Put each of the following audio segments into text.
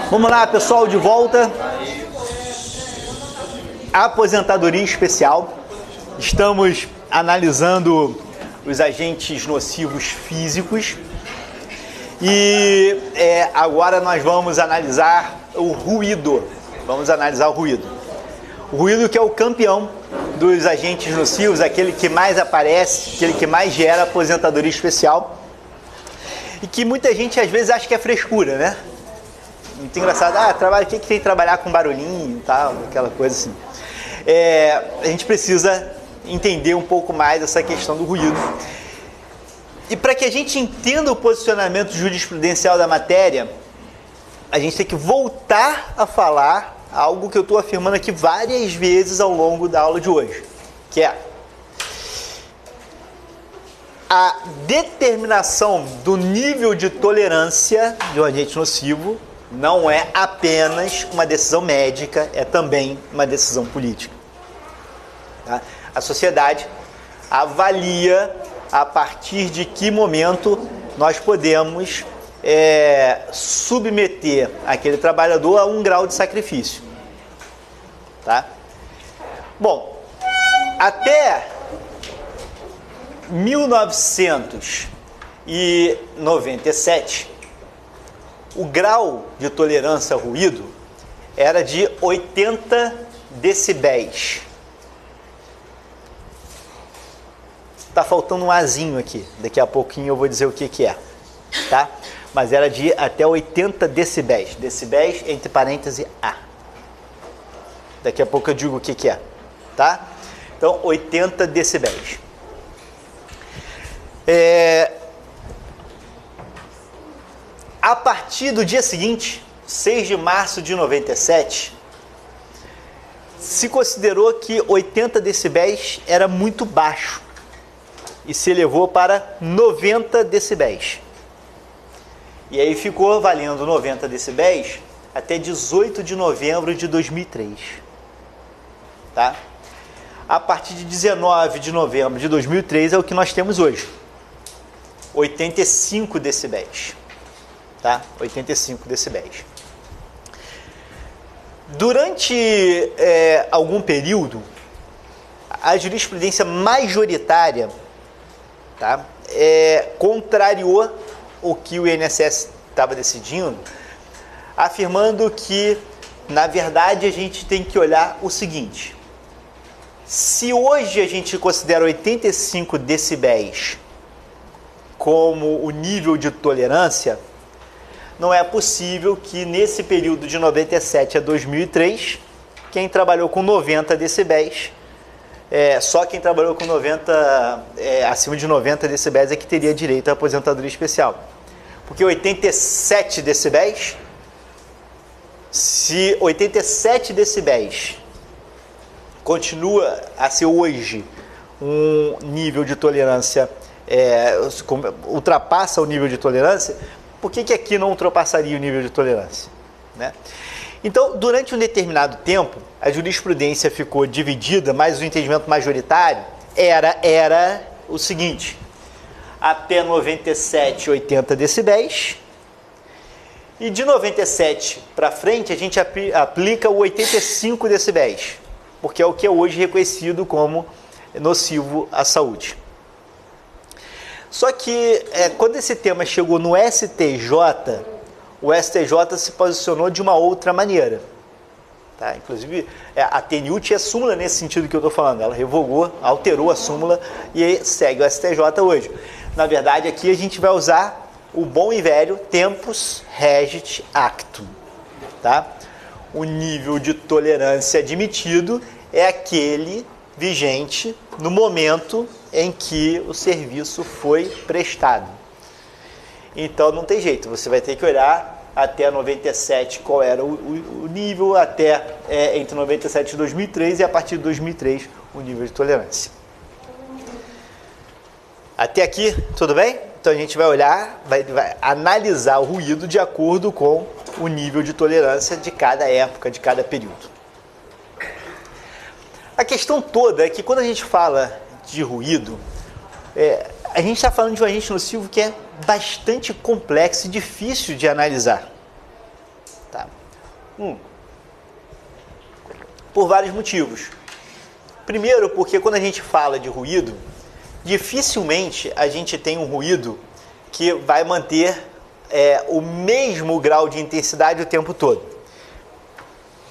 Vamos lá, pessoal, de volta. Aposentadoria especial. Estamos analisando os agentes nocivos físicos e agora nós vamos analisar o ruído. Vamos analisar o ruído. O ruído que é o campeão dos agentes nocivos, aquele que mais aparece, aquele que mais gera aposentadoria especial e que muita gente às vezes acha que é frescura, né? Muito engraçado. O que tem que trabalhar com barulhinho e tal, aquela coisa assim. A gente precisa entender um pouco mais essa questão do ruído. E para que a gente entenda o posicionamento jurisprudencial da matéria, a gente tem que voltar a falar algo que eu estou afirmando aqui várias vezes ao longo da aula de hoje, que é a determinação do nível de tolerância de um agente nocivo não é apenas uma decisão médica, é também uma decisão política. Tá? A sociedade avalia a partir de que momento nós podemos submeter aquele trabalhador a um grau de sacrifício. Tá? Bom, até 1997, o grau de tolerância ao ruído era de 80 decibéis. Tá faltando um azinho aqui. Daqui a pouquinho eu vou dizer o que é, tá? Mas era de até 80 decibéis. Decibéis entre parênteses A. Daqui a pouco eu digo o que é, tá? Então, 80 decibéis. A partir do dia seguinte, 6 de março de 97, se considerou que 80 decibéis era muito baixo e se elevou para 90 decibéis. E aí ficou valendo 90 decibéis até 18 de novembro de 2003. Tá? A partir de 19 de novembro de 2003 é o que nós temos hoje. 85 decibéis. Tá? 85 decibéis. Durante algum período, a jurisprudência majoritária, tá, contrariou o que o INSS estava decidindo, afirmando que, na verdade, a gente tem que olhar o seguinte: se hoje a gente considera 85 decibéis como o nível de tolerância, não é possível que nesse período de 97 a 2003, quem trabalhou com 90 decibéis, só quem trabalhou com 90, acima de 90 decibéis é que teria direito à aposentadoria especial. Porque 87 decibéis, se 87 decibéis continua a ser hoje um nível de tolerância, ultrapassa o nível de tolerância, por que aqui não ultrapassaria o nível de tolerância? Né? Então, durante um determinado tempo, a jurisprudência ficou dividida, mas o entendimento majoritário era o seguinte: até 97, 80 decibéis, e de 97 para frente a gente aplica o 85 decibéis, porque é o que é hoje reconhecido como nocivo à saúde. Só que quando esse tema chegou no STJ, o STJ se posicionou de uma outra maneira. Tá? Inclusive, a TNU tinha súmula nesse sentido que eu estou falando. Ela revogou, alterou a súmula e aí segue o STJ hoje. Na verdade, aqui a gente vai usar o bom e velho tempus regit actum. Tá? O nível de tolerância admitido é aquele vigente no momento em que o serviço foi prestado. Então não tem jeito, você vai ter que olhar até 97 qual era o nível, até entre 97 e 2003 e a partir de 2003 o nível de tolerância. Até aqui, tudo bem? Então a gente vai olhar, vai analisar o ruído de acordo com o nível de tolerância de cada época, de cada período. A questão toda é que quando a gente fala de ruído, a gente está falando de um agente nocivo que é bastante complexo e difícil de analisar. Tá? Por vários motivos. Primeiro, porque quando a gente fala de ruído, dificilmente a gente tem um ruído que vai manter o mesmo grau de intensidade o tempo todo.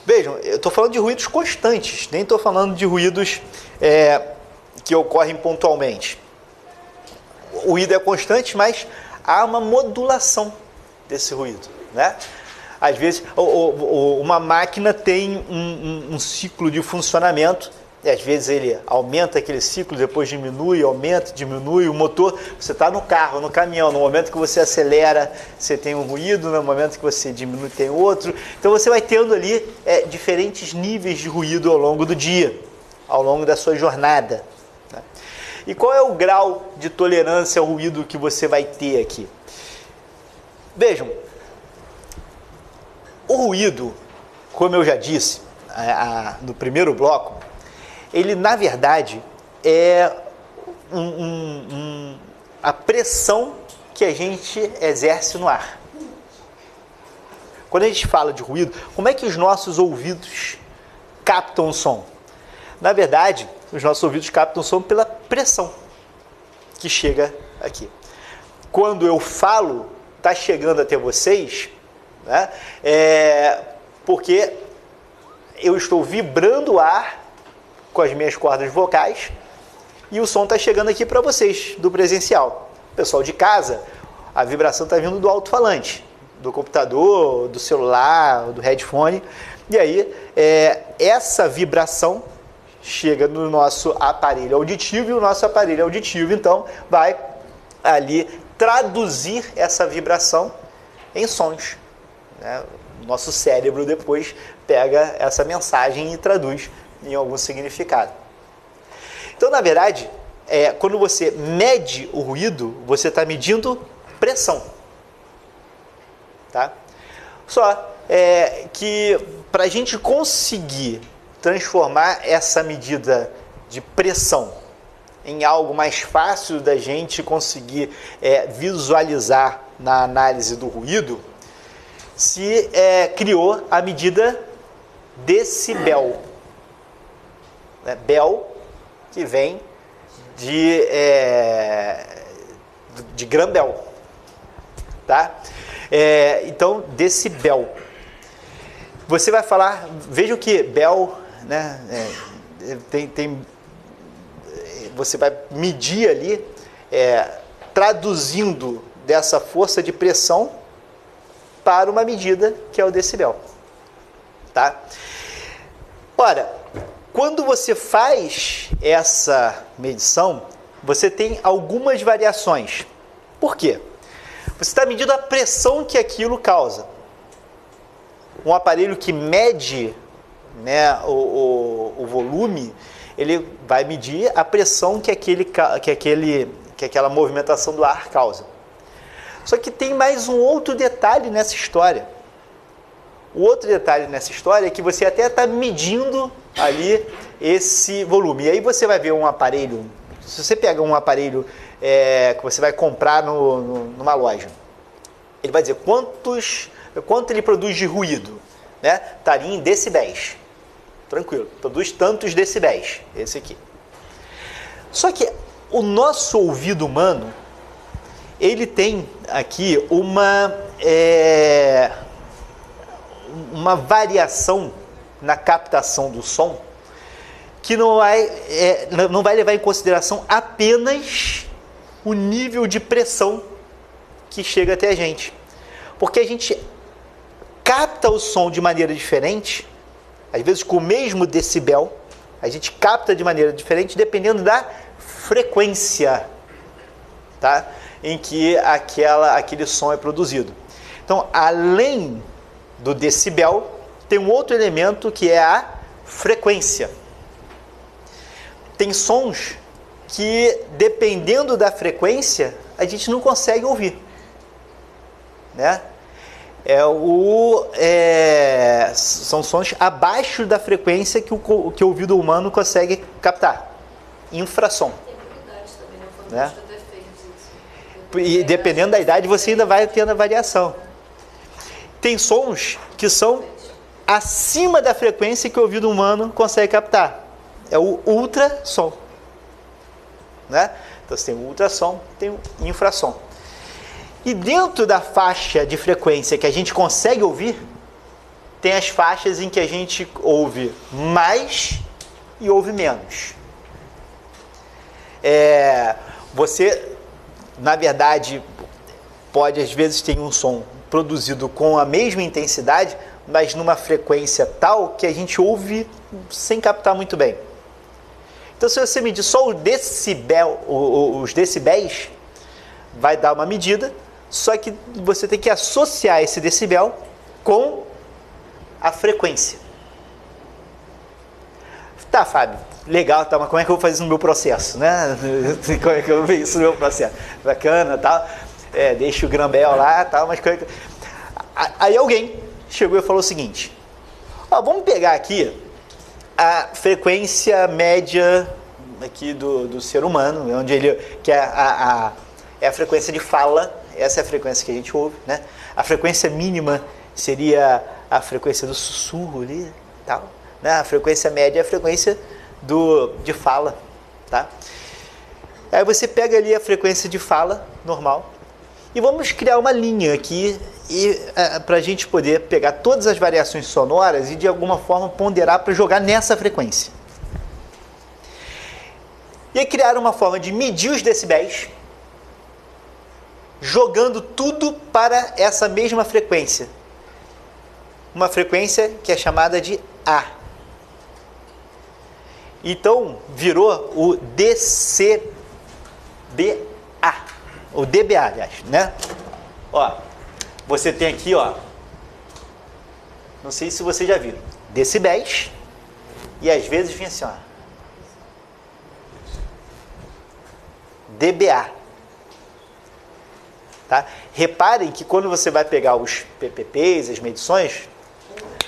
Vejam, eu estou falando de ruídos constantes, nem estou falando de ruídos que ocorrem pontualmente. O ruído é constante, mas há uma modulação desse ruído, né? Às vezes, uma máquina tem um ciclo de funcionamento, e às vezes ele aumenta aquele ciclo, depois diminui, aumenta, diminui. O motor, você está no carro, no caminhão, no momento que você acelera, você tem um ruído, no momento que você diminui, tem outro. Então você vai tendo ali diferentes níveis de ruído ao longo do dia, ao longo da sua jornada. Né? E qual é o grau de tolerância ao ruído que você vai ter aqui? Vejam, o ruído, como eu já disse no primeiro bloco, ele na verdade é a pressão que a gente exerce no ar. Quando a gente fala de ruído, como é que os nossos ouvidos captam o som? Na verdade, os nossos ouvidos captam o som pela pressão que chega aqui. Quando eu falo, está chegando até vocês, né? Porque eu estou vibrando o ar com as minhas cordas vocais e o som está chegando aqui para vocês do presencial. Pessoal de casa, a vibração está vindo do alto-falante, do computador, do celular, do headphone. E aí, essa vibração chega no nosso aparelho auditivo e o nosso aparelho auditivo, então, vai ali traduzir essa vibração em sons. Né? O nosso cérebro depois pega essa mensagem e traduz em algum significado. Então, na verdade, quando você mede o ruído, você está medindo pressão. Tá? Só que para a gente conseguir transformar essa medida de pressão em algo mais fácil da gente conseguir visualizar na análise do ruído, se criou a medida decibel. Bel, que vem de Graham-Bell, tá? Então, decibel. Você vai falar, veja que Bell, né? Você vai medir ali, traduzindo dessa força de pressão para uma medida que é o decibel, tá? Ora, quando você faz essa medição, você tem algumas variações. Por quê? Você está medindo a pressão que aquilo causa. Um aparelho que mede, né, o volume, ele vai medir a pressão que aquela movimentação do ar causa. Só que tem mais um outro detalhe nessa história. O outro detalhe nessa história é que você até está medindo ali esse volume. E aí você vai ver um aparelho, se você pega um aparelho que você vai comprar numa loja, ele vai dizer quanto ele produz de ruído, né? Estaria em decibéis. Tranquilo, produz tantos decibéis, esse aqui. Só que o nosso ouvido humano, ele tem aqui uma variação na captação do som que não vai levar em consideração apenas o nível de pressão que chega até a gente. Porque a gente capta o som de maneira diferente, às vezes com o mesmo decibel, a gente capta de maneira diferente dependendo da frequência, tá? Em que aquele som é produzido. Então, além do decibel, tem um outro elemento que é a frequência. Tem sons que, dependendo da frequência, a gente não consegue ouvir, né? São sons abaixo da frequência que o ouvido humano consegue captar. Infrassom. Né? E dependendo da idade, você ainda vai tendo a variação. Tem sons que são acima da frequência que o ouvido humano consegue captar. É o ultrassom. Né? Então você tem o ultrassom, tem o infrassom. E dentro da faixa de frequência que a gente consegue ouvir, tem as faixas em que a gente ouve mais e ouve menos. Você, na verdade, pode às vezes ter um som produzido com a mesma intensidade, mas numa frequência tal que a gente ouve sem captar muito bem. Então, se você medir só o decibel, os decibéis, vai dar uma medida, só que você tem que associar esse decibel com a frequência. Tá, Fábio, legal, tá, mas como é que eu vou fazer isso no meu processo, né? Como é que eu vou ver isso no meu processo? Bacana, tal, deixa o Grambel lá, tal, mas... Aí alguém chegou e falou o seguinte, vamos pegar aqui a frequência média aqui do ser humano, onde que é a frequência de fala, essa é a frequência que a gente ouve, né? A frequência mínima seria a frequência do sussurro ali, tal, né? A frequência média é a frequência de fala, tá? Aí você pega ali a frequência de fala normal e vamos criar uma linha aqui para a gente poder pegar todas as variações sonoras e de alguma forma ponderar para jogar nessa frequência. E aí criar uma forma de medir os decibéis jogando tudo para essa mesma frequência. Uma frequência que é chamada de A. Então, virou o DCBA. O DBA, aliás, né? Você tem aqui, não sei se você já viu, decibéis, e às vezes vem assim, DBA. Tá? Reparem que quando você vai pegar os PPPs, as medições,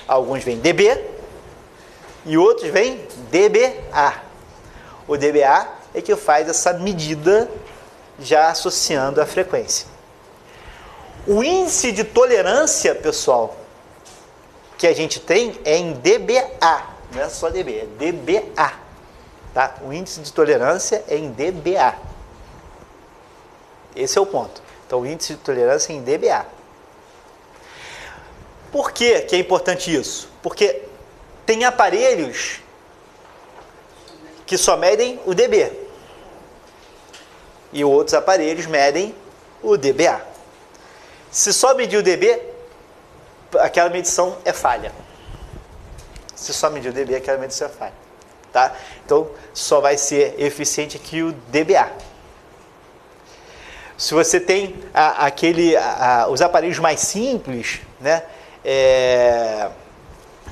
alguns vêm dB e outros vêm dBA. O dBA é que faz essa medida já associando a frequência. O índice de tolerância, pessoal, que a gente tem é em dBA, não é só dB, é dBA. Tá? O índice de tolerância é em dBA. Esse é o ponto. Então, o índice de tolerância é em dBA. Por que é importante isso? Porque tem aparelhos que só medem o dB e outros aparelhos medem o dBA. Se só medir o dB, aquela medição é falha. Se só medir o dB, aquela medição é falha. Tá? Então, só vai ser eficiente aqui o dBA. Se você tem os aparelhos mais simples, né,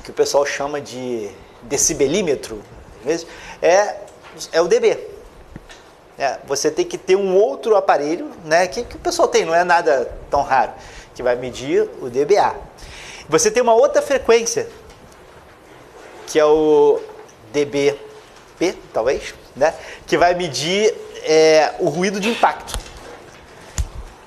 que o pessoal chama de decibelímetro, às vezes, é o dB. Você tem que ter um outro aparelho, né, que o pessoal tem, não é nada tão raro, que vai medir o dBA. Você tem uma outra frequência, que é o dBP, talvez, né, que vai medir o ruído de impacto.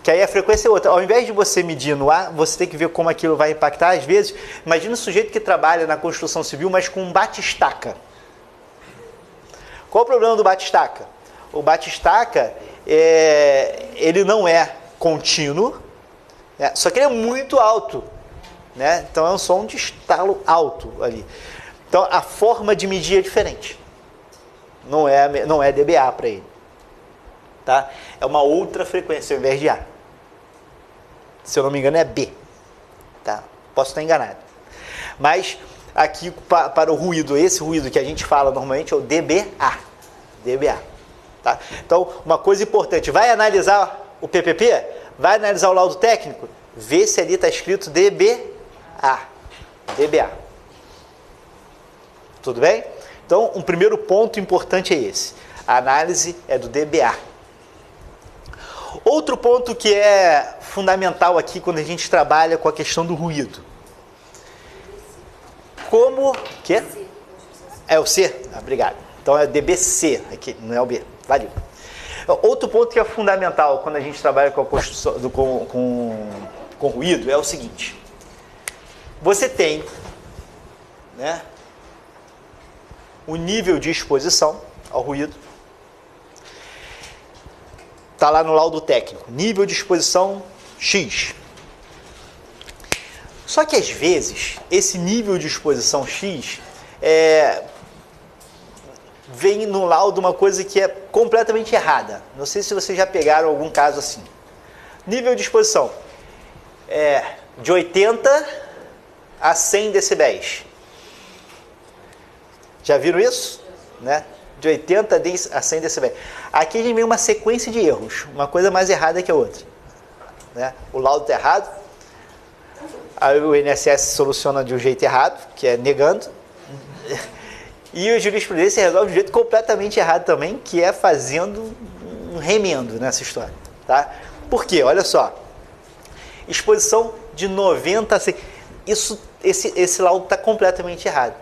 Que aí a frequência é outra. Ao invés de você medir no ar, você tem que ver como aquilo vai impactar. Às vezes, imagina um sujeito que trabalha na construção civil, mas com um bate-estaca. Qual o problema do bate-estaca? O bate-estaca, ele não é contínuo, né? Só que ele é muito alto, né? Então é um som de estalo alto ali. Então a forma de medir é diferente. Não é dBA para ele. Tá? É uma outra frequência ao invés de A. Se eu não me engano é B. Tá? Posso estar enganado. Mas aqui para o ruído, esse ruído que a gente fala normalmente é o dBA. dBA. Tá? Então, uma coisa importante, vai analisar o PPP, vai analisar o laudo técnico, vê se ali está escrito dBA. dBA. Tudo bem? Então, um primeiro ponto importante é esse. A análise é do dBA. Outro ponto que é fundamental aqui quando a gente trabalha com a questão do ruído. Como... Quê? É o C? Obrigado. Então é dBC aqui, não é o B. Valeu. Outro ponto que é fundamental quando a gente trabalha com a construção, com ruído é o seguinte. Você tem né, o nível de exposição ao ruído. Está lá no laudo técnico, nível de exposição X. Só que às vezes, esse nível de exposição X vem no laudo uma coisa que é completamente errada. Não sei se vocês já pegaram algum caso assim. Nível de exposição de 80 a 100 decibéis. Já viram isso? Né? De 80 a 100 decibéis. Aqui a gente vem uma sequência de erros, uma coisa mais errada que a outra. Né? O laudo está errado, aí o INSS soluciona de um jeito errado, que é negando, e a jurisprudência resolve de um jeito completamente errado também, que é fazendo um remendo nessa história. Tá? Por quê? Olha só, exposição de 90 a 100, esse laudo está completamente errado.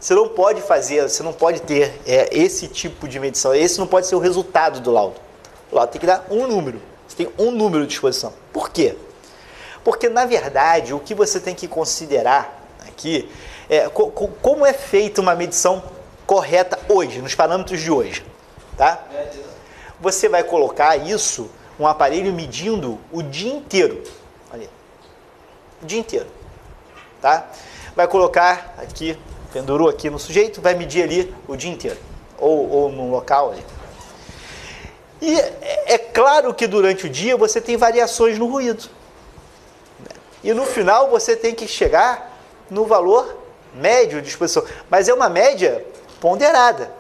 Você não pode fazer, você não pode ter esse tipo de medição. Esse não pode ser o resultado do laudo. O laudo tem que dar um número. Você tem um número de exposição. Por quê? Porque, na verdade, o que você tem que considerar aqui é como é feita uma medição correta hoje, nos parâmetros de hoje. Tá? Você vai colocar isso, um aparelho medindo o dia inteiro. Olha, o dia inteiro. Tá? Vai colocar aqui, pendurou aqui no sujeito, vai medir ali o dia inteiro, ou num local ali. E é claro que durante o dia você tem variações no ruído. E no final você tem que chegar no valor médio de exposição. Mas é uma média ponderada.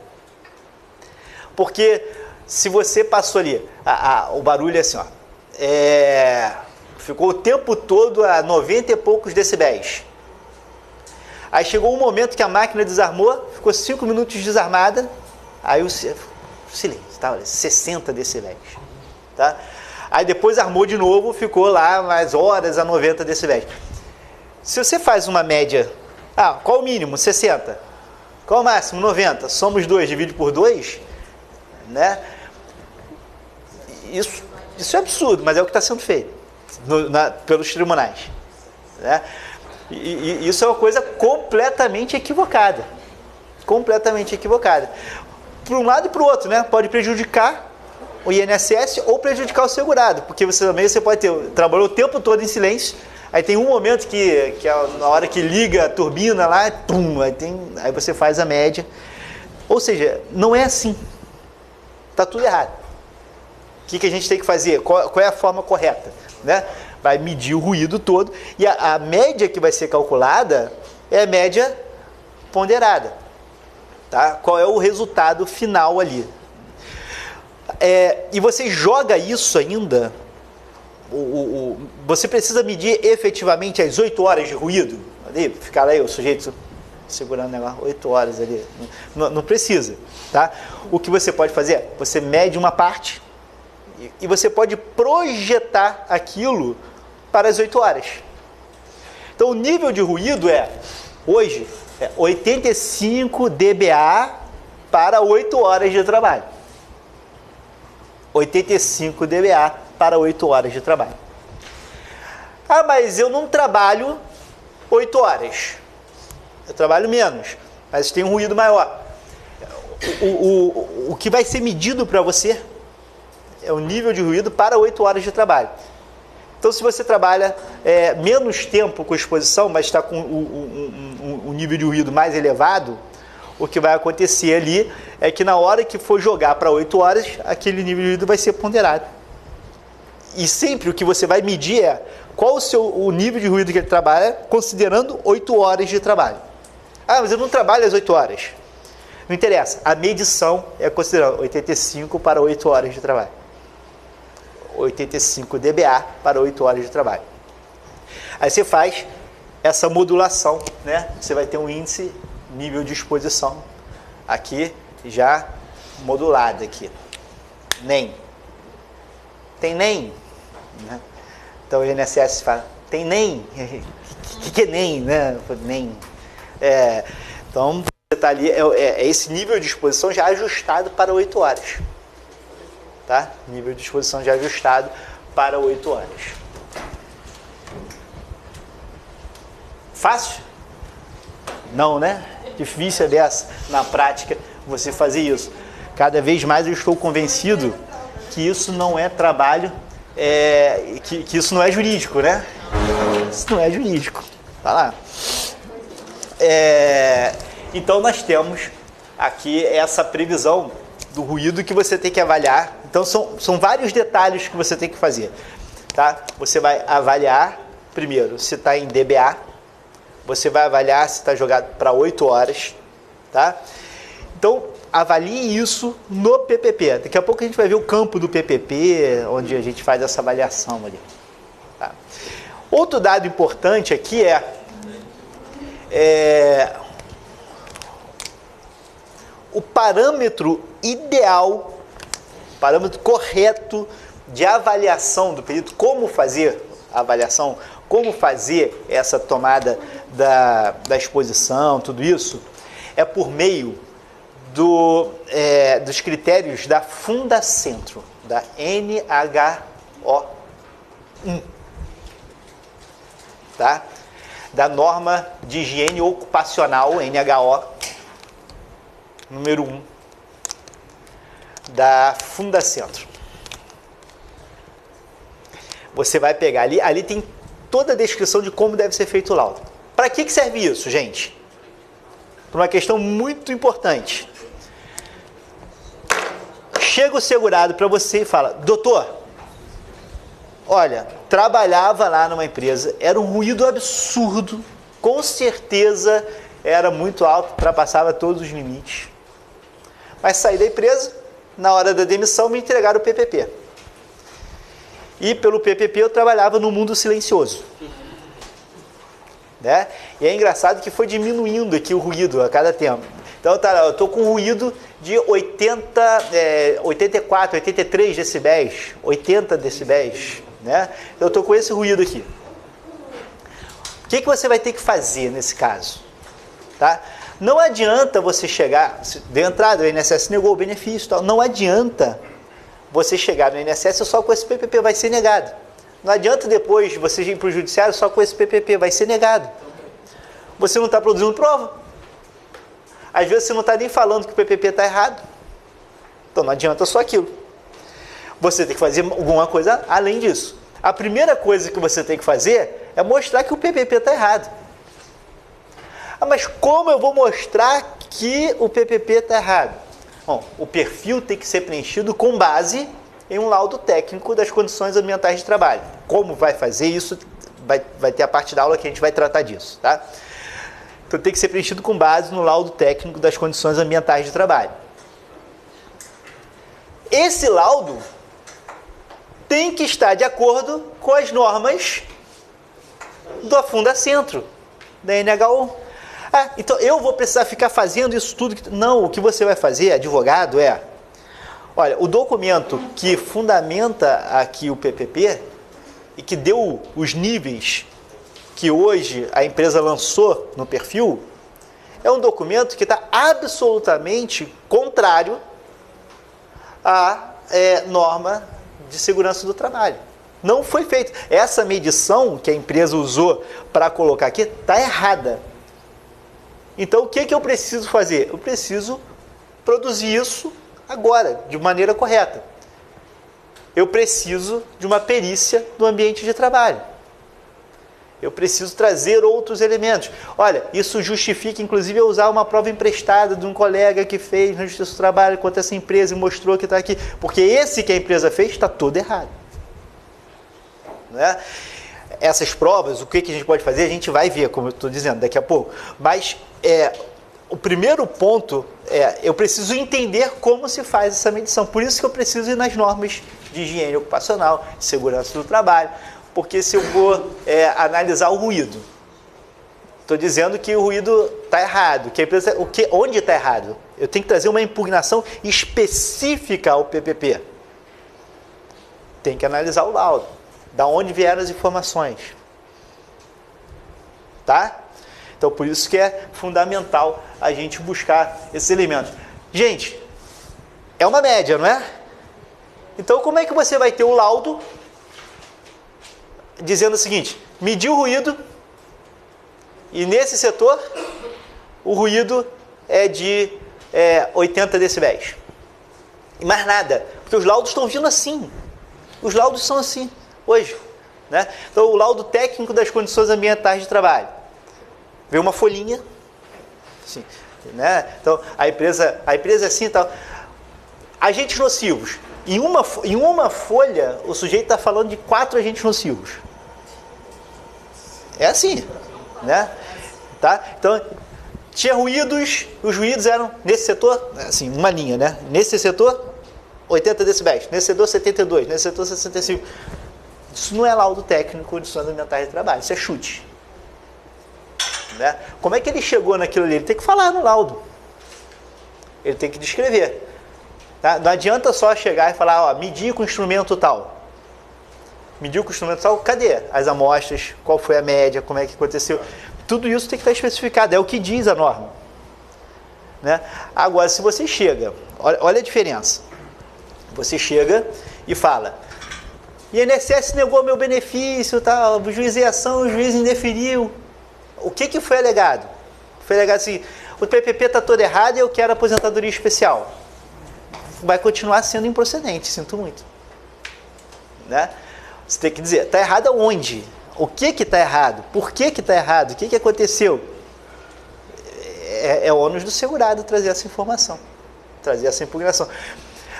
Porque se você passou ali, o barulho é assim, ó, ficou o tempo todo a 90 e poucos decibéis. Aí chegou um momento que a máquina desarmou, ficou 5 minutos desarmada, aí o silêncio, tá? 60 decibéis. Tá? Aí depois armou de novo, ficou lá mais horas a 90 decibéis. Se você faz uma média, qual o mínimo? 60. Qual o máximo? 90. Somos 2, divide por 2, né? Isso é absurdo, mas é o que está sendo feito pelos tribunais. Né? E isso é uma coisa completamente equivocada. Completamente equivocada. Para um lado e para o outro, né? Pode prejudicar o INSS ou prejudicar o segurado, porque você pode trabalhou o tempo todo em silêncio, aí tem um momento que é na hora que liga a turbina lá, pum, aí você faz a média. Ou seja, não é assim. Está tudo errado. O que a gente tem que fazer? Qual é a forma correta? Né? Vai medir o ruído todo e a média que vai ser calculada é a média ponderada. Tá? Qual é o resultado final ali? E você joga isso ainda, você precisa medir efetivamente as 8 horas de ruído, ali, ficar lá o sujeito segurando o negócio 8 horas ali, não precisa. Tá? O que você pode fazer? Você mede uma parte e você pode projetar aquilo para as 8 horas. Então o nível de ruído hoje, 85 dBA para 8 horas de trabalho. 85 dBA para 8 horas de trabalho. Mas eu não trabalho 8 horas. Eu trabalho menos, mas tem um ruído maior. O que vai ser medido para você é o nível de ruído para 8 horas de trabalho. Então, se você trabalha menos tempo com exposição, mas está com um nível de ruído mais elevado, o que vai acontecer ali é que na hora que for jogar para 8 horas, aquele nível de ruído vai ser ponderado. E sempre o que você vai medir é qual o nível de ruído que ele trabalha, considerando 8 horas de trabalho. Mas eu não trabalho às 8 horas. Não interessa, a medição é considerando 85 para 8 horas de trabalho. 85 dBA para 8 horas de trabalho. Aí você faz essa modulação, né? Você vai ter um índice, nível de exposição aqui já modulado aqui. NEM. Tem NEM? Né? Então o INSS fala, tem NEM? O que é NEM? Né? NEM. Então você está ali, esse nível de exposição já ajustado para 8 horas. Tá? Nível de exposição já ajustado para 8 horas. Não, né? Difícil é dessa, na prática, você fazer isso. Cada vez mais eu estou convencido que isso não é trabalho, que isso não é jurídico, né? Isso não é jurídico. Tá lá. Então nós temos aqui essa previsão do ruído que você tem que avaliar. Então são vários detalhes que você tem que fazer. Tá? Você vai avaliar, primeiro, se está em DBA. Você vai avaliar se está jogado para 8 horas. Tá? Então, avalie isso no PPP. Daqui a pouco a gente vai ver o campo do PPP, onde a gente faz essa avaliação ali. Tá? Outro dado importante aqui o parâmetro ideal, parâmetro correto de avaliação do perito, como fazer a avaliação, como fazer essa tomada da exposição, tudo isso, é por meio dos critérios da Fundacentro, da NHO1, tá? Da norma de higiene ocupacional, NHO, número 1, da Fundacentro. Você vai pegar ali tem toda a descrição de como deve ser feito o laudo. Para que serve isso, gente? Para uma questão muito importante. Chega o segurado para você e fala: doutor, olha, trabalhava lá numa empresa, era um ruído absurdo, com certeza era muito alto, ultrapassava todos os limites. Mas saí da empresa, na hora da demissão me entregaram o PPP. E pelo PPP eu trabalhava no mundo silencioso. Né? E é engraçado que foi diminuindo aqui o ruído a cada tempo. Então eu estou com ruído de 84, 83 decibéis, 80 decibéis. Né? Eu estou com esse ruído aqui. O que você vai ter que fazer nesse caso? Tá? Não adianta você chegar, de entrada o INSS negou o benefício, tal. Não adianta você chegar no INSS só com esse PPP, vai ser negado. Não adianta depois você ir para o judiciário só com esse PPP, vai ser negado. Você não está produzindo prova. Às vezes você não está nem falando que o PPP está errado. Então não adianta só aquilo. Você tem que fazer alguma coisa além disso. A primeira coisa que você tem que fazer é mostrar que o PPP está errado. Ah, mas como eu vou mostrar que o PPP está errado? Bom, o perfil tem que ser preenchido com base em um laudo técnico das condições ambientais de trabalho. Como vai fazer isso? Vai ter a parte da aula que a gente vai tratar disso, tá? Então tem que ser preenchido com base no laudo técnico das condições ambientais de trabalho. Esse laudo tem que estar de acordo com as normas do Fundacentro, da NHO. Ah, então eu vou precisar ficar fazendo isso tudo? Não, o que você vai fazer, advogado, olha, o documento que fundamenta aqui o PPP e que deu os níveis que hoje a empresa lançou no perfil, é um documento que está absolutamente contrário à norma de segurança do trabalho. Não foi feito. Essa medição que a empresa usou para colocar aqui está errada. Então, o que eu preciso fazer? Eu preciso produzir isso agora, de maneira correta. Eu preciso de uma perícia no ambiente de trabalho. Eu preciso trazer outros elementos. Olha, isso justifica, inclusive, eu usar uma prova emprestada de um colega que fez na Justiça do Trabalho contra essa empresa e mostrou que está aqui. Porque esse que a empresa fez está todo errado. Né? Essas provas, o que a gente pode fazer, a gente vai ver, como eu estou dizendo, daqui a pouco. Mas o primeiro ponto eu preciso entender como se faz essa medição. Por isso que eu preciso ir nas normas de higiene ocupacional, de segurança do trabalho, porque se eu vou analisar o ruído, estou dizendo que o ruído está errado, que a empresa, onde está errado? Eu tenho que trazer uma impugnação específica ao PPP. Tem que analisar o laudo, da onde vieram as informações. Tá? Então, por isso que é fundamental a gente buscar esses elementos. Gente, é uma média, não é? Então, como é que você vai ter o laudo dizendo o seguinte: mediu o ruído e nesse setor o ruído é de 80 decibéis. E mais nada, porque os laudos estão vindo assim. Os laudos são assim, hoje. Né? Então, o laudo técnico das condições ambientais de trabalho. Vê uma folhinha, assim, né? Então, a empresa é assim e tal. Agentes nocivos. Em uma folha, o sujeito está falando de 4 agentes nocivos. É assim, né? Tá? Então, tinha ruídos, os ruídos eram, nesse setor, assim, uma linha, né? Nesse setor, 80 decibéis. Nesse setor, 72. Nesse setor, 65. Isso não é laudo técnico, condições ambientais de trabalho. Isso é chute. Né? Como é que ele chegou naquilo ali? Ele tem que falar no laudo. Ele tem que descrever. Tá? Não adianta só chegar e falar, ó, medir com instrumento tal. Mediu com instrumento tal, cadê as amostras? Qual foi a média? Como é que aconteceu? Tudo isso tem que estar especificado, é o que diz a norma. Né? Agora, se você chega, olha a diferença. Você chega e fala, INSS negou meu benefício, tal, o juiz em ação, o juiz indeferiu. O que foi alegado? Foi alegado assim, o PPP está todo errado e eu quero aposentadoria especial. Vai continuar sendo improcedente, sinto muito. Né? Você tem que dizer, está errado aonde? O que está errado? Por que está errado? O que aconteceu? É ônus do segurado trazer essa informação, trazer essa impugnação.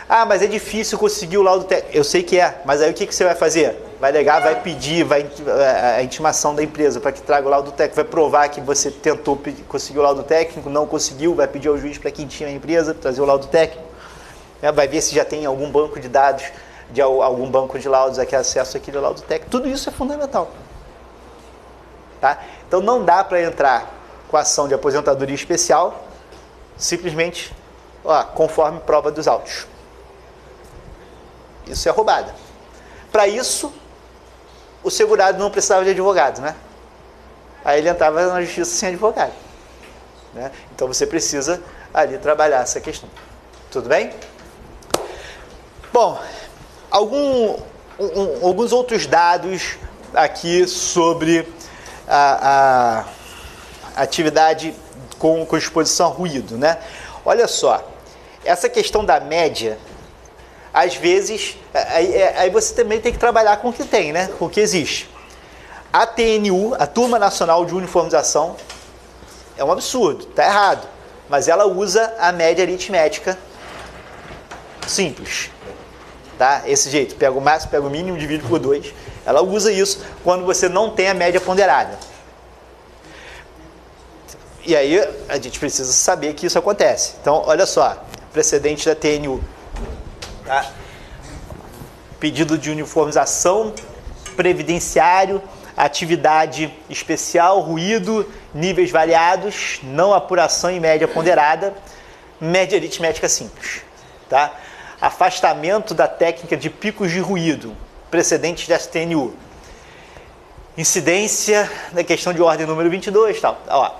Ah, mas é difícil conseguir o laudo técnico. Eu sei que é, mas aí o que você vai fazer? Vai negar, vai pedir a intimação da empresa para que traga o laudo técnico, vai provar que você tentou conseguir o laudo técnico, não conseguiu, vai pedir ao juiz para quem tinha a empresa trazer o laudo técnico, vai ver se já tem algum banco de dados, de algum banco de laudos aqui, acesso àquele laudo técnico. Tudo isso é fundamental. Tá? Então não dá para entrar com a ação de aposentadoria especial simplesmente conforme prova dos autos. Isso é roubada. Para isso, o segurado não precisava de advogado, né? Aí ele entrava na justiça sem advogado. Né? Então você precisa ali trabalhar essa questão. Tudo bem? Bom, alguns outros dados aqui sobre a atividade com exposição a ruído, né? Olha só, essa questão da média, às vezes, aí você também tem que trabalhar com o que tem, né? Com o que existe. A TNU, a Turma Nacional de Uniformização, é um absurdo, está errado, mas ela usa a média aritmética simples. Tá? Esse jeito, pega o máximo, pega o mínimo, divide por 2. Ela usa isso quando você não tem a média ponderada. E aí a gente precisa saber que isso acontece. Então, olha só, precedente da TNU. Tá? Pedido de uniformização, previdenciário, atividade especial, ruído, níveis variados, não apuração em média ponderada, média aritmética simples. Tá? Afastamento da técnica de picos de ruído, precedentes da TNU. Incidência da questão de ordem número 22, tal. Ó.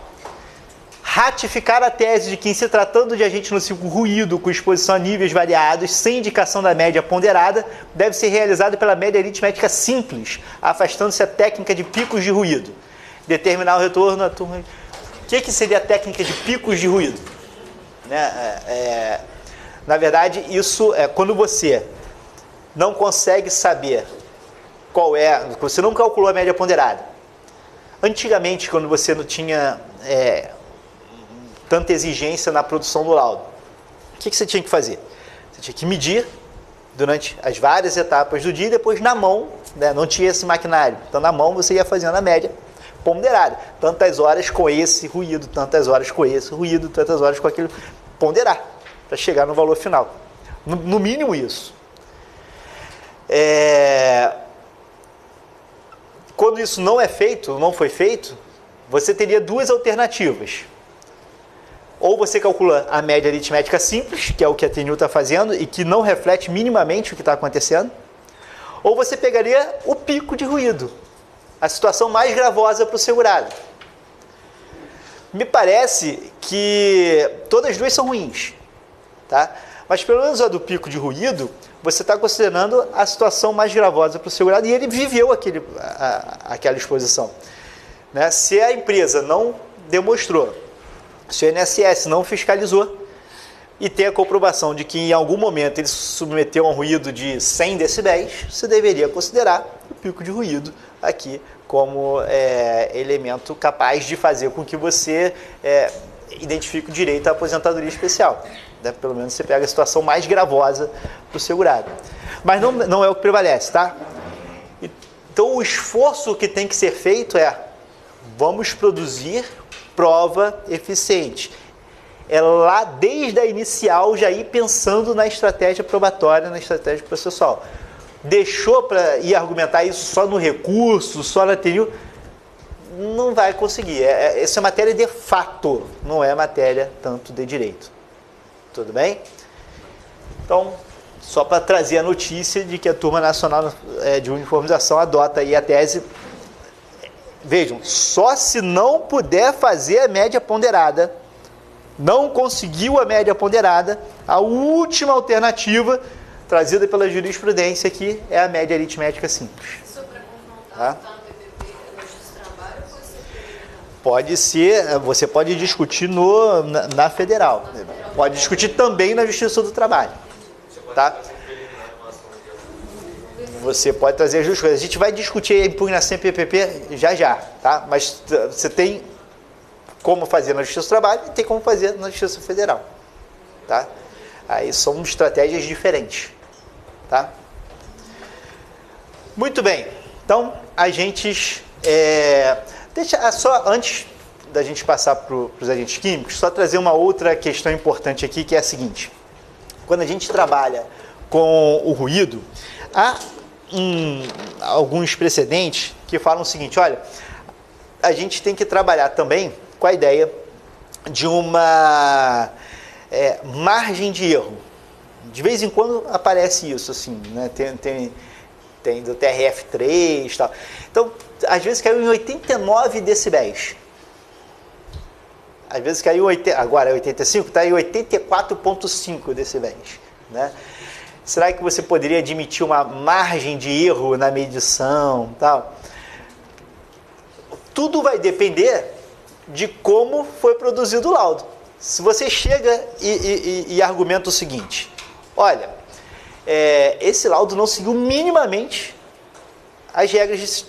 Ratificar a tese de que, em se tratando de agente nocivo ruído com exposição a níveis variados, sem indicação da média ponderada, deve ser realizado pela média aritmética simples, afastando-se a técnica de picos de ruído. Determinar o retorno à turma. O que seria a técnica de picos de ruído? Né? Na verdade, isso é quando você não consegue saber qual é, você não calculou a média ponderada. Antigamente, quando você não tinha tanta exigência na produção do laudo, o que você tinha que fazer? Você tinha que medir durante as várias etapas do dia e depois na mão, né, não tinha esse maquinário, então na mão você ia fazendo a média ponderada. Tantas horas com esse ruído, tantas horas com esse ruído, tantas horas com aquele, ponderar, para chegar no valor final. No mínimo isso. Quando isso não é feito, não foi feito, você teria duas alternativas. Ou você calcula a média aritmética simples, que é o que a TNU está fazendo, e que não reflete minimamente o que está acontecendo. Ou você pegaria o pico de ruído, a situação mais gravosa para o segurado. Me parece que todas as duas são ruins, tá? Mas pelo menos a do pico de ruído, você está considerando a situação mais gravosa para o segurado e ele viveu aquela exposição. Né? Se a empresa não demonstrou Se o INSS não fiscalizou e tem a comprovação de que em algum momento ele se submeteu a um ruído de 100 decibéis, você deveria considerar o pico de ruído aqui como elemento capaz de fazer com que você identifique o direito à aposentadoria especial. Né? Pelo menos você pega a situação mais gravosa para o segurado. Mas não é o que prevalece, tá? Então o esforço que tem que ser feito vamos produzir prova eficiente. É lá desde a inicial já ir pensando na estratégia probatória, na estratégia processual. Deixou para ir argumentar isso só no recurso, só na teoria, não vai conseguir. Essa é matéria de fato, não é matéria tanto de direito. Tudo bem? Então, só para trazer a notícia de que a Turma Nacional de Uniformização adota aí a tese. Vejam, só se não puder fazer a média ponderada, não conseguiu a média ponderada, a última alternativa trazida pela jurisprudência aqui é a média aritmética simples. Isso para confrontar no PPP, no Justiça do Trabalho, pode ser, você pode discutir na federal, pode discutir também na Justiça do Trabalho, tá? Você pode trazer as duas coisas. A gente vai discutir a impugnação em PPP já, tá? Mas você tem como fazer na Justiça do Trabalho e tem como fazer na Justiça Federal, tá? Aí são estratégias diferentes, tá? Muito bem. Então, deixa só antes da gente passar para os agentes químicos, só trazer uma outra questão importante aqui, que é a seguinte. Quando a gente trabalha com o ruído, há alguns precedentes que falam o seguinte, olha, a gente tem que trabalhar também com a ideia de uma margem de erro. De vez em quando aparece isso, assim, né? Tem do TRF3 e tal. Então, às vezes caiu em 89 decibéis. Às vezes caiu, agora é 85, está em 84,5 decibéis, né? Será que você poderia admitir uma margem de erro na medição, tal? Tudo vai depender de como foi produzido o laudo. Se você chega e argumenta o seguinte, olha, esse laudo não seguiu minimamente as regras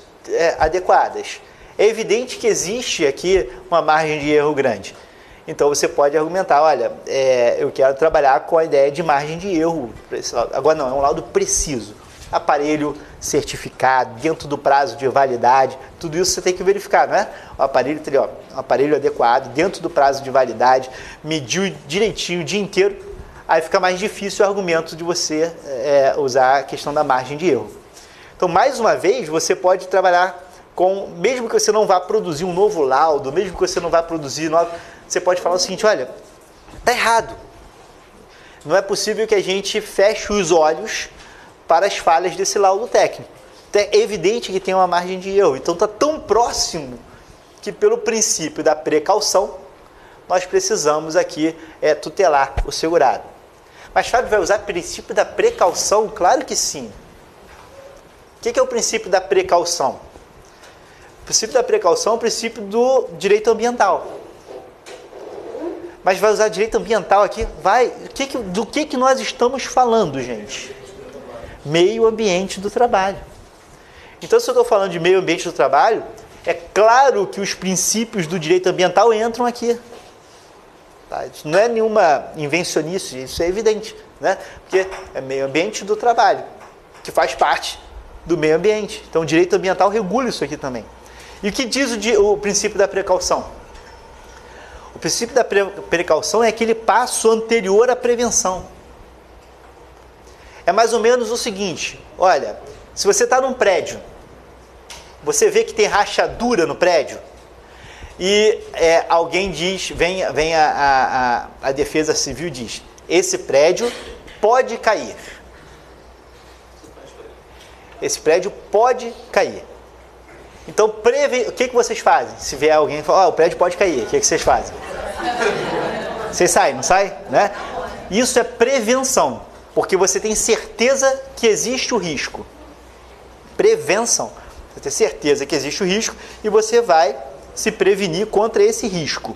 adequadas. É evidente que existe aqui uma margem de erro grande. Então você pode argumentar, olha, eu quero trabalhar com a ideia de margem de erro para esse laudo. Agora não, é um laudo preciso. Aparelho certificado, dentro do prazo de validade, tudo isso você tem que verificar, não é? O aparelho, um aparelho adequado, dentro do prazo de validade, mediu direitinho o dia inteiro, aí fica mais difícil o argumento de você usar a questão da margem de erro. Então, mais uma vez, você pode trabalhar mesmo que você não vá produzir um novo laudo, mesmo que você não vá produzir você pode falar o seguinte, olha, está errado. Não é possível que a gente feche os olhos para as falhas desse laudo técnico. É evidente que tem uma margem de erro. Então está tão próximo que pelo princípio da precaução, nós precisamos aqui tutelar o segurado. Mas Fábio vai usar o princípio da precaução? Claro que sim. O que é o princípio da precaução? O princípio da precaução é o princípio do direito ambiental. Mas vai usar direito ambiental aqui? Do que nós estamos falando, gente? Meio ambiente do trabalho. Então, se eu estou falando de meio ambiente do trabalho, é claro que os princípios do direito ambiental entram aqui. Tá? Isso não é nenhuma invencionice, isso é evidente, né? Porque é meio ambiente do trabalho, que faz parte do meio ambiente. Então, o direito ambiental regula isso aqui também. E o que diz o princípio da precaução? O princípio da precaução é aquele passo anterior à prevenção. É mais ou menos o seguinte, olha, se você está num prédio, você vê que tem rachadura no prédio, e alguém diz, vem a Defesa Civil e diz, esse prédio pode cair. Esse prédio pode cair. Então, o que vocês fazem? Se vier alguém e falar, o prédio pode cair, o que vocês fazem? Vocês saem, não saem? Né? Isso é prevenção, porque você tem certeza que existe o risco. Prevenção. Você tem certeza que existe o risco e você vai se prevenir contra esse risco.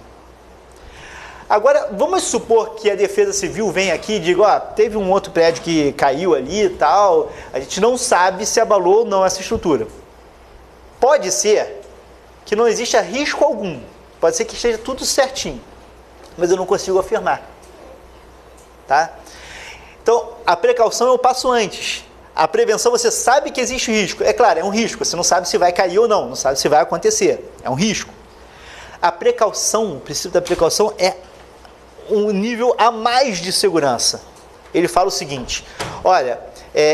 Agora, vamos supor que a Defesa Civil vem aqui e diga, ó, teve um outro prédio que caiu ali e tal, a gente não sabe se abalou ou não essa estrutura. Pode ser que não exista risco algum, pode ser que esteja tudo certinho, mas eu não consigo afirmar. Tá? Então, a precaução é o passo antes. A prevenção, você sabe que existe risco. É claro, é um risco, você não sabe se vai cair ou não sabe se vai acontecer, é um risco. A precaução, o princípio da precaução é um nível a mais de segurança. Ele fala o seguinte, olha,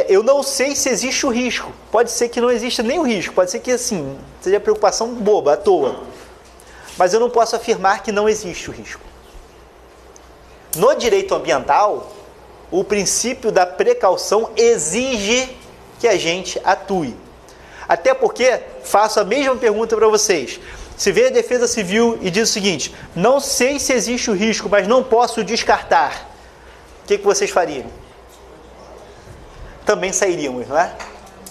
eu não sei se existe o risco, pode ser que não exista nem o risco, pode ser que assim, seja preocupação boba, à toa, mas eu não posso afirmar que não existe o risco. No direito ambiental, o princípio da precaução exige que a gente atue. Até porque, faço a mesma pergunta para vocês. Se vem a Defesa Civil e diz o seguinte, não sei se existe o risco, mas não posso descartar, o que vocês fariam? Também sairíamos, não é?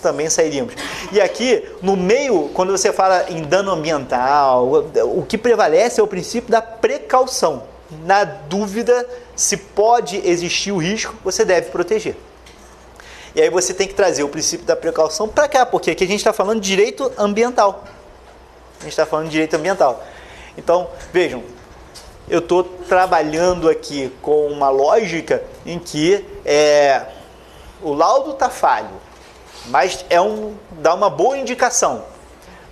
Também sairíamos. E aqui, no meio, quando você fala em dano ambiental, o que prevalece é o princípio da precaução. Na dúvida, se pode existir o risco, você deve proteger. E aí você tem que trazer o princípio da precaução para cá, porque aqui a gente está falando de direito ambiental. A gente está falando de direito ambiental. Então, vejam, eu estou trabalhando aqui com uma lógica em que o laudo está falho, mas dá uma boa indicação.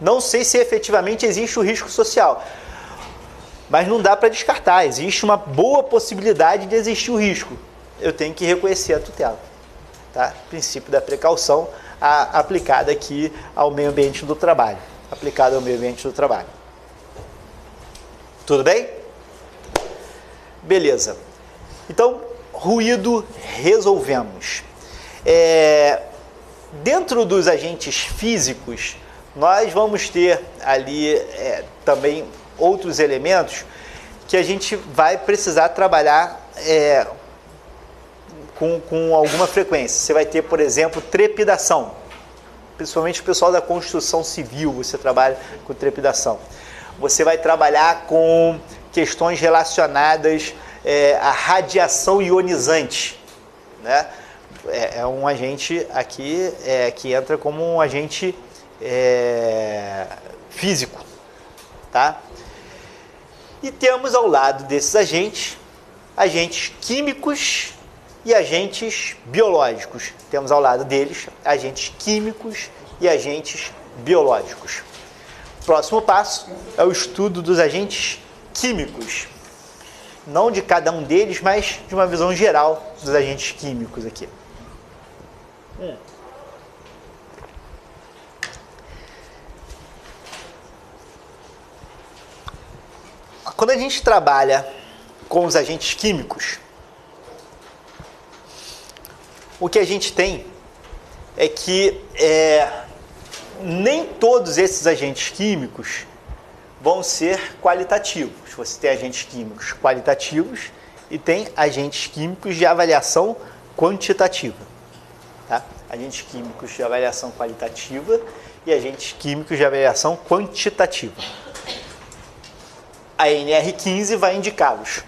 Não sei se efetivamente existe o risco social, mas não dá para descartar. Existe uma boa possibilidade de existir o risco. Eu tenho que reconhecer a tutela. Tá? Princípio da precaução aplicado aqui ao meio ambiente do trabalho. Aplicado ao meio ambiente do trabalho. Tudo bem? Beleza. Então, ruído, resolvemos. Dentro dos agentes físicos, nós vamos ter ali também outros elementos que a gente vai precisar trabalhar com alguma frequência. Você vai ter, por exemplo, trepidação. Principalmente o pessoal da construção civil, você trabalha com trepidação. Você vai trabalhar com questões relacionadas à radiação ionizante, né? É um agente aqui que entra como um agente físico, tá? E temos ao lado desses agentes químicos e agentes biológicos. Temos ao lado deles agentes químicos e agentes biológicos. Próximo passo é o estudo dos agentes químicos. Não de cada um deles, mas de uma visão geral dos agentes químicos aqui. Quando a gente trabalha com os agentes químicos, o que a gente tem é que nem todos esses agentes químicos vão ser qualitativos. Você tem agentes químicos qualitativos e tem agentes químicos de avaliação quantitativa. Tá? Agentes químicos de avaliação qualitativa e agentes químicos de avaliação quantitativa. A NR15 vai indicá-los.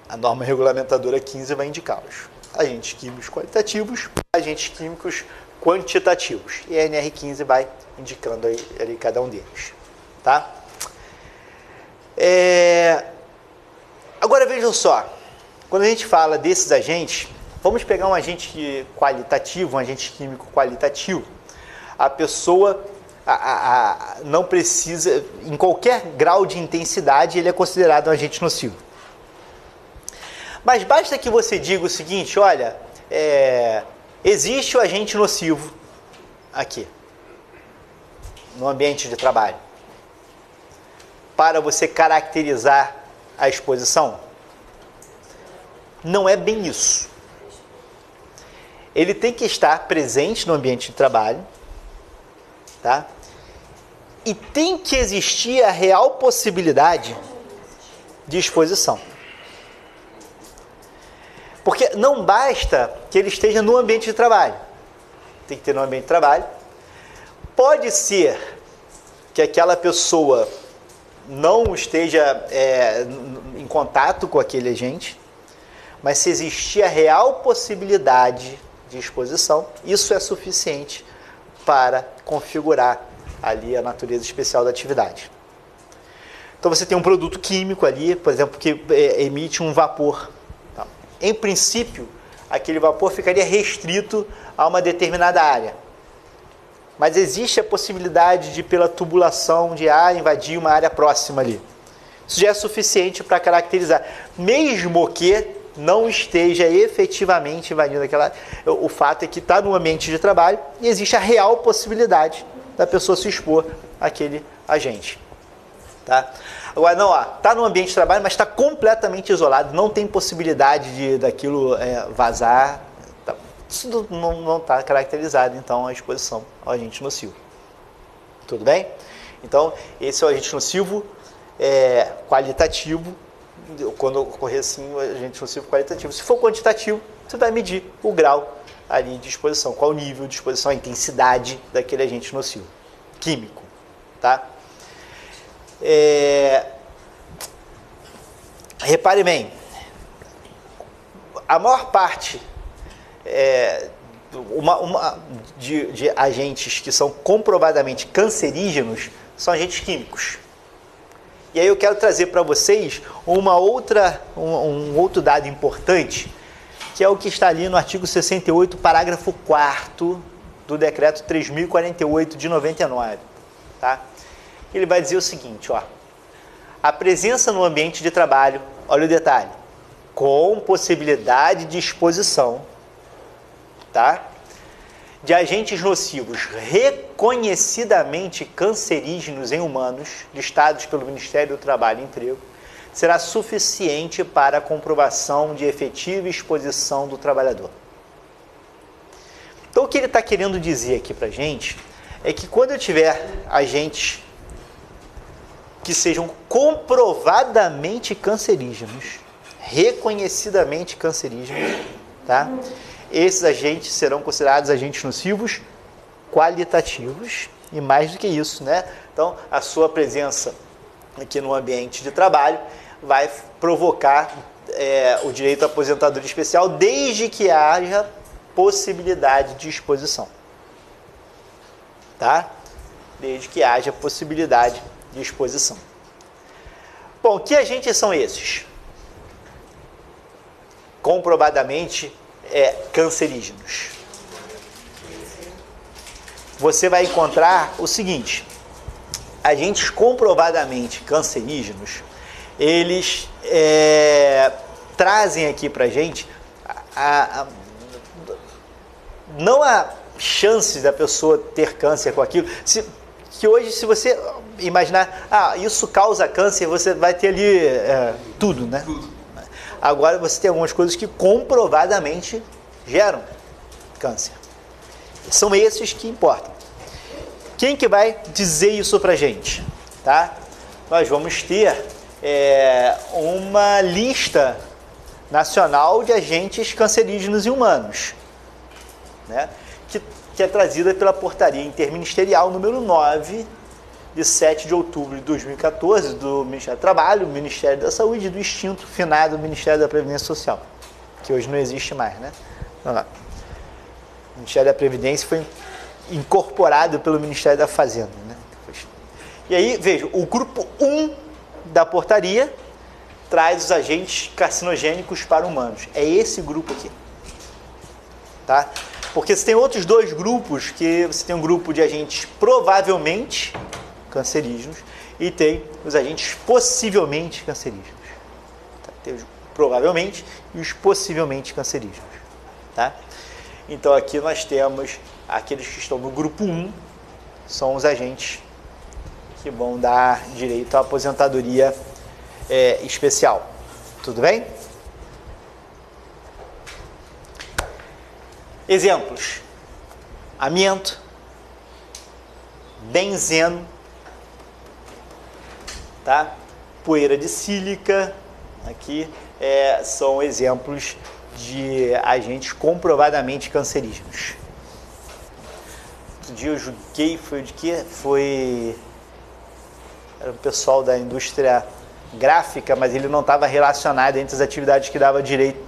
A norma regulamentadora 15 vai indicá-los. Agentes químicos qualitativos, agentes químicos quantitativos. E a NR15 vai indicando ali cada um deles. Tá? Agora vejam só, quando a gente fala desses agentes, vamos pegar um agente qualitativo, um agente químico qualitativo. A pessoa não precisa, em qualquer grau de intensidade, ele é considerado um agente nocivo. Mas basta que você diga o seguinte, olha, existe o agente nocivo aqui, no ambiente de trabalho, para você caracterizar a exposição. Não é bem isso. Ele tem que estar presente no ambiente de trabalho, tá? E tem que existir a real possibilidade de exposição. Porque não basta que ele esteja no ambiente de trabalho. Tem que ter no ambiente de trabalho. Pode ser que aquela pessoa não esteja em contato com aquele agente, mas se existir a real possibilidade de exposição, isso é suficiente para configurar ali a natureza especial da atividade. Então você tem um produto químico ali, por exemplo, que emite um vapor. Tá? Em princípio, aquele vapor ficaria restrito a uma determinada área. Mas existe a possibilidade de, pela tubulação de ar, invadir uma área próxima ali. Isso já é suficiente para caracterizar, mesmo que não esteja efetivamente invadindo aquela área. O fato é que está no ambiente de trabalho e existe a real possibilidade da pessoa se expor àquele agente. Tá? Agora, não, está no ambiente de trabalho, mas está completamente isolado, não tem possibilidade daquilo vazar. Tá? Isso não está caracterizado, então, a exposição ao agente nocivo. Tudo bem? Então, esse é o agente nocivo qualitativo. Quando ocorrer assim, o agente nocivo qualitativo. Se for quantitativo, você vai medir o grau ali de exposição, qual o nível de exposição, a intensidade daquele agente nocivo químico, tá? Repare bem, a maior parte de agentes que são comprovadamente cancerígenos são agentes químicos. E aí eu quero trazer para vocês um outro dado importante, que é o que está ali no artigo 68, parágrafo 4º do decreto 3048 de 99. Tá? Ele vai dizer o seguinte, ó, a presença no ambiente de trabalho, olha o detalhe, com possibilidade de exposição, tá? De agentes nocivos reconhecidamente cancerígenos em humanos, listados pelo Ministério do Trabalho e Emprego, será suficiente para a comprovação de efetiva exposição do trabalhador. Então, o que ele está querendo dizer aqui para a gente é que quando eu tiver agentes que sejam comprovadamente cancerígenos, reconhecidamente cancerígenos, tá? Esses agentes serão considerados agentes nocivos qualitativos e mais do que isso, né? Então, a sua presença aqui no ambiente de trabalho vai provocar o direito à aposentadoria especial desde que haja possibilidade de exposição, tá? Desde que haja possibilidade de exposição. Bom, que agentes são esses? Comprovadamente cancerígenos. Você vai encontrar o seguinte: agentes comprovadamente cancerígenos, eles trazem aqui para a gente não a chance da pessoa ter câncer com aquilo. Que hoje, se você imaginar, isso causa câncer, você vai ter ali tudo, né? Agora você tem algumas coisas que comprovadamente geram câncer. São esses que importam. Quem que vai dizer isso pra gente? Tá? Nós vamos ter uma lista nacional de agentes cancerígenos em humanos, né? Que é trazida pela portaria interministerial número 9, de 7 de outubro de 2014, do Ministério do Trabalho, do Ministério da Saúde e do extinto, finado Ministério da Previdência Social, que hoje não existe mais, né? O Ministério da Previdência foi incorporado pelo Ministério da Fazenda, né? E aí, veja, o grupo 1 da portaria traz os agentes carcinogênicos para humanos. É esse grupo aqui, tá? Porque você tem outros dois grupos, que você tem um grupo de agentes provavelmente cancerígenos e tem os agentes possivelmente cancerígenos. Tá? Tem os provavelmente e os possivelmente cancerígenos. Tá? Então aqui nós temos aqueles que estão no grupo 1, são os agentes que vão dar direito à aposentadoria especial. Tudo bem? Exemplos: amianto, benzeno, tá? Poeira de sílica, aqui são exemplos de agentes comprovadamente cancerígenos. Outro dia eu julguei, foi de quê? Foi era o pessoal da indústria gráfica, mas ele não estava relacionado entre as atividades que dava direito.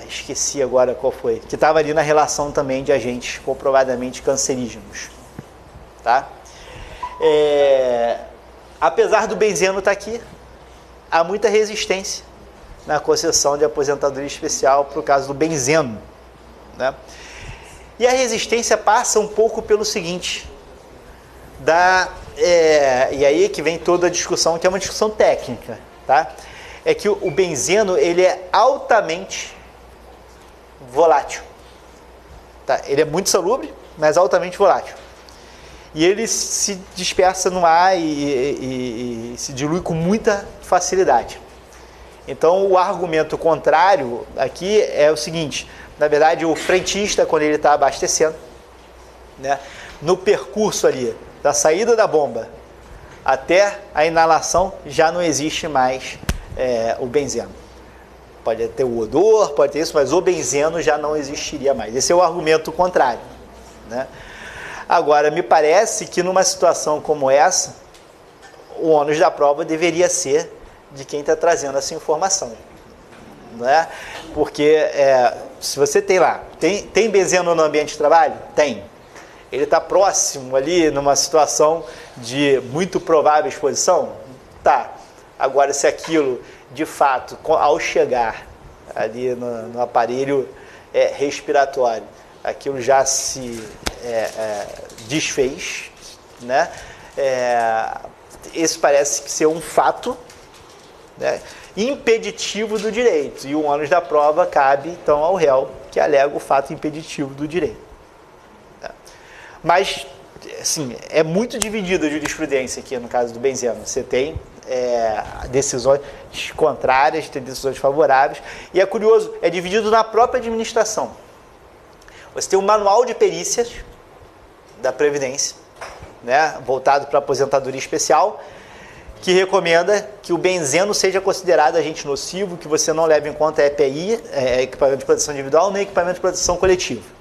Esqueci agora qual foi. Que estava ali na relação também de agentes comprovadamente cancerígenos. Tá? Apesar do benzeno estar aqui, há muita resistência na concessão de aposentadoria especial por causa do benzeno, né? E a resistência passa um pouco pelo seguinte, e aí que vem toda a discussão, que é uma discussão técnica, tá? É que o benzeno, ele é altamente volátil, tá? Ele é muito salubre, mas altamente volátil. E ele se dispersa no ar e se dilui com muita facilidade. Então, o argumento contrário aqui é o seguinte: na verdade, o frentista, quando ele está abastecendo, né, no percurso ali, da saída da bomba até a inalação, já não existe mais o benzeno. Pode ter o odor, pode ter isso, mas o benzeno já não existiria mais. Esse é o argumento contrário, né? Agora, me parece que numa situação como essa, o ônus da prova deveria ser de quem está trazendo essa informação, né? Porque se você tem lá, tem benzeno no ambiente de trabalho? Tem. Ele está próximo ali, numa situação de muito provável exposição? Tá. Agora, se aquilo, de fato, ao chegar ali no aparelho respiratório, aquilo já se desfez, né? Esse parece ser um fato, né, impeditivo do direito, e o ônus da prova cabe, então, ao réu que alega o fato impeditivo do direito. Mas, assim, é muito dividida a jurisprudência aqui no caso do benzeno. Você tem decisões contrárias, tem decisões favoráveis, e é curioso, é dividido na própria administração. Você tem um manual de perícias da Previdência, né, voltado para a aposentadoria especial, que recomenda que o benzeno seja considerado agente nocivo, que você não leve em conta EPI, equipamento de proteção individual, nem equipamento de proteção coletiva.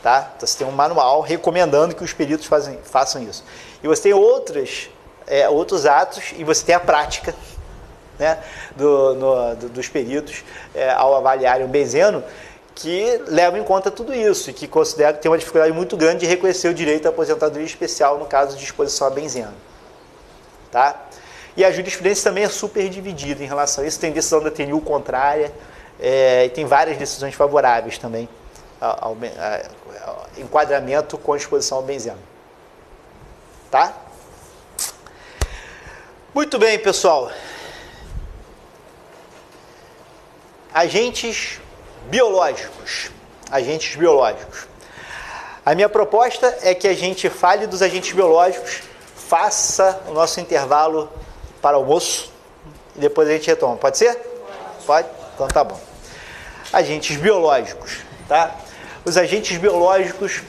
Tá? Então você tem um manual recomendando que os peritos façam isso. E você tem outros atos, e você tem a prática, né, dos peritos ao avaliarem o benzeno, que levam em conta tudo isso e que consideram que tem uma dificuldade muito grande de reconhecer o direito à aposentadoria especial no caso de exposição a benzeno. Tá? E a jurisprudência também é super dividida em relação a isso. Tem decisão da TNU contrária, e tem várias decisões favoráveis também ao enquadramento com exposição ao benzeno. Tá? Muito bem, pessoal. Agentes biológicos. Agentes biológicos. A minha proposta é que a gente fale dos agentes biológicos, faça o nosso intervalo para almoço e depois a gente retoma. Pode ser? Pode? Então tá bom. Agentes biológicos, tá? Os agentes biológicos,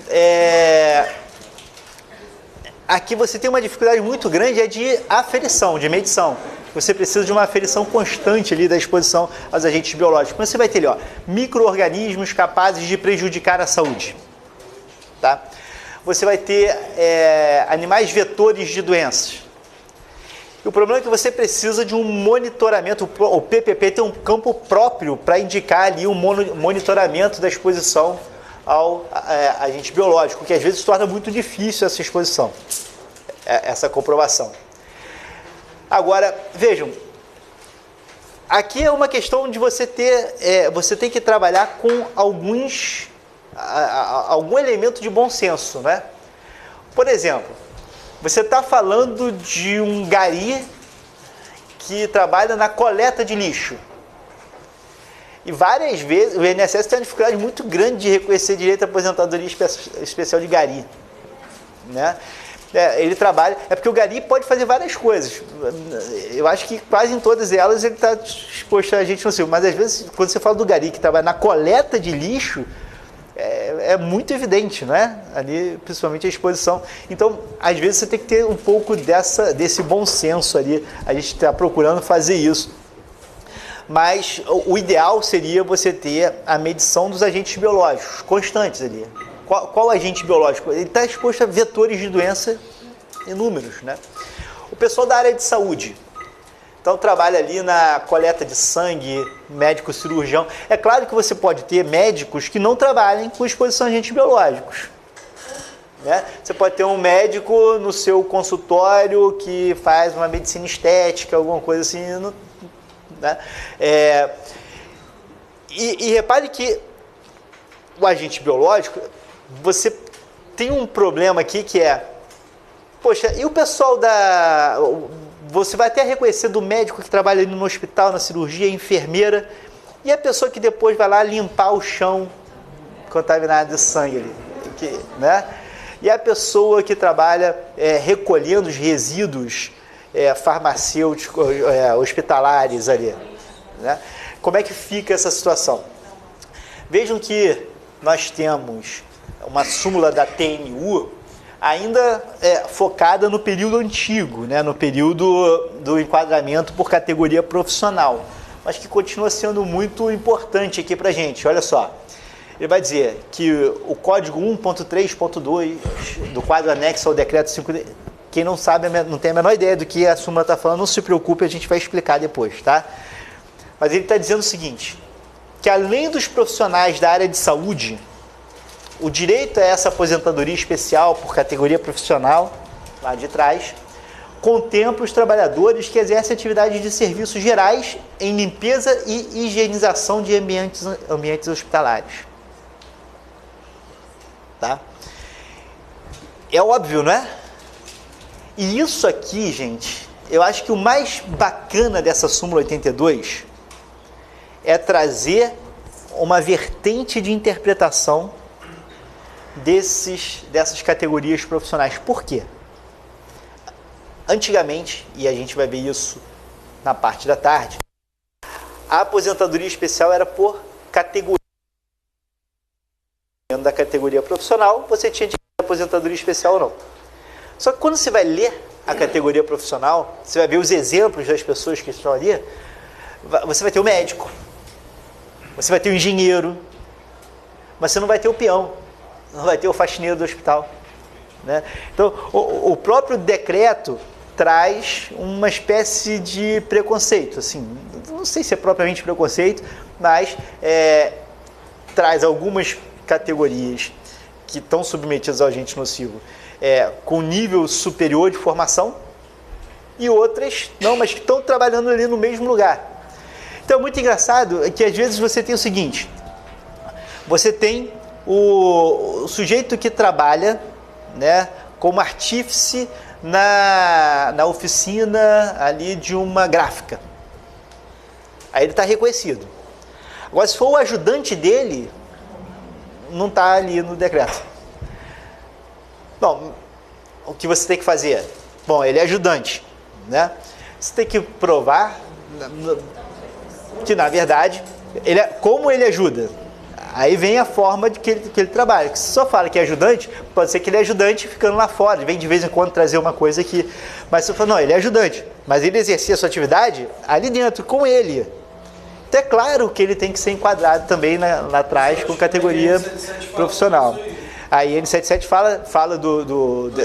aqui você tem uma dificuldade muito grande, de aferição, de medição. Você precisa de uma aferição constante ali da exposição aos agentes biológicos. Mas você vai ter ali, micro-organismos capazes de prejudicar a saúde. Tá? Você vai ter animais vetores de doenças. E o problema é que você precisa de um monitoramento. O PPP tem um campo próprio para indicar ali um monitoramento da exposição ao agente biológico, que às vezes torna muito difícil essa exposição, essa comprovação. Agora, vejam, aqui é uma questão de você tem que trabalhar com algum elemento de bom senso, né? Por exemplo, você está falando de um gari que trabalha na coleta de lixo. E várias vezes o INSS tem uma dificuldade muito grande de reconhecer direito à aposentadoria especial de gari, né? Ele trabalha... É porque o gari pode fazer várias coisas. Eu acho que quase em todas elas ele está exposto a gente nocivo. Mas às vezes, quando você fala do gari que trabalha na coleta de lixo, é muito evidente, né? Ali, principalmente a exposição. Então, às vezes você tem que ter um pouco desse bom senso ali. A gente está procurando fazer isso. Mas o ideal seria você ter a medição dos agentes biológicos constantes ali. Qual agente biológico? Ele está exposto a vetores de doença Inúmeros, né? O pessoal da área de saúde, então trabalha ali na coleta de sangue, médico cirurgião. É claro que você pode ter médicos que não trabalhem com exposição a agentes biológicos. Né? Você pode ter um médico no seu consultório que faz uma medicina estética, alguma coisa assim. Né? E repare que o agente biológico, você tem um problema aqui que é, poxa, e o pessoal da... Você vai até reconhecer do médico que trabalha ali no hospital, na cirurgia, a enfermeira, e a pessoa que depois vai lá limpar o chão contaminado de sangue ali, né? E a pessoa que trabalha recolhendo os resíduos farmacêuticos, hospitalares ali, né? Como é que fica essa situação? Vejam que nós temos uma súmula da TNU ainda focada no período antigo, né? No período do enquadramento por categoria profissional, mas que continua sendo muito importante aqui para a gente. Olha só, ele vai dizer que o código 1.3.2 do quadro anexo ao decreto 5... Quem não sabe, não tem a menor ideia do que a súmula está falando, não se preocupe, a gente vai explicar depois, tá? Mas ele está dizendo o seguinte, que além dos profissionais da área de saúde, o direito a essa aposentadoria especial por categoria profissional, lá de trás, contempla os trabalhadores que exercem atividades de serviços gerais em limpeza e higienização de ambientes hospitalares. Tá? É óbvio, não é? E isso aqui, gente, eu acho que o mais bacana dessa súmula 82 é trazer uma vertente de interpretação dessas categorias profissionais. Por quê? Antigamente, e a gente vai ver isso na parte da tarde, a aposentadoria especial era por categoria. Dentro da categoria profissional, você tinha de aposentadoria especial ou não. Só que quando você vai ler a categoria profissional, você vai ver os exemplos das pessoas que estão ali, você vai ter o médico, você vai ter o engenheiro, mas você não vai ter o peão, não vai ter o faxineiro do hospital, né? Então, o próprio decreto traz uma espécie de preconceito, assim, não sei se é propriamente preconceito, mas traz algumas categorias que estão submetidas ao agente nocivo com nível superior de formação e outras não, mas que estão trabalhando ali no mesmo lugar. Então é muito engraçado que às vezes você tem o seguinte, você tem o sujeito que trabalha, né, como artífice na oficina ali de uma gráfica. Aí ele está reconhecido. Agora, se for o ajudante dele, não está ali no decreto. Bom, o que você tem que fazer? Bom, ele é ajudante, né? Você tem que provar que, na verdade, como ele ajuda. Aí vem a forma de que ele trabalha. Se só fala que é ajudante, pode ser que ele é ajudante ficando lá fora, ele vem de vez em quando trazer uma coisa aqui. Mas se você fala, não, ele é ajudante, mas ele exercia a sua atividade ali dentro, com ele. Então é claro que ele tem que ser enquadrado também lá atrás com categoria profissional. A IN 77 fala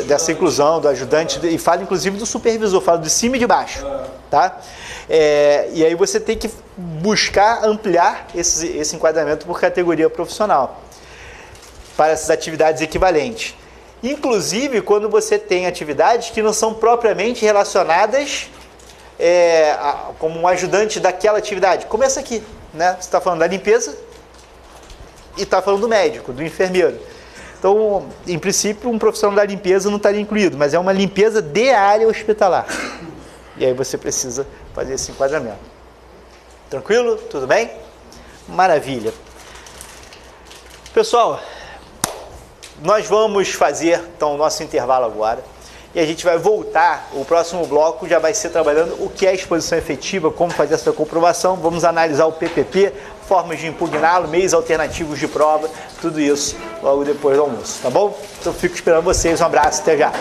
dessa inclusão do ajudante e fala inclusive do supervisor, fala de cima e de baixo, tá? E aí você tem que buscar ampliar esse enquadramento por categoria profissional para essas atividades equivalentes. Inclusive quando você tem atividades que não são propriamente relacionadas como um ajudante daquela atividade. Começa aqui, né? Você está falando da limpeza e está falando do médico, do enfermeiro. Então, em princípio, um profissional da limpeza não estaria incluído, mas é uma limpeza de área hospitalar. E aí você precisa fazer esse enquadramento. Tranquilo? Tudo bem? Maravilha. Pessoal, nós vamos fazer então o nosso intervalo agora. E a gente vai voltar, o próximo bloco já vai ser trabalhando o que é exposição efetiva, como fazer essa comprovação, vamos analisar o PPP, formas de impugná-lo, meios alternativos de prova, tudo isso logo depois do almoço, tá bom? Então fico esperando vocês, um abraço, até já!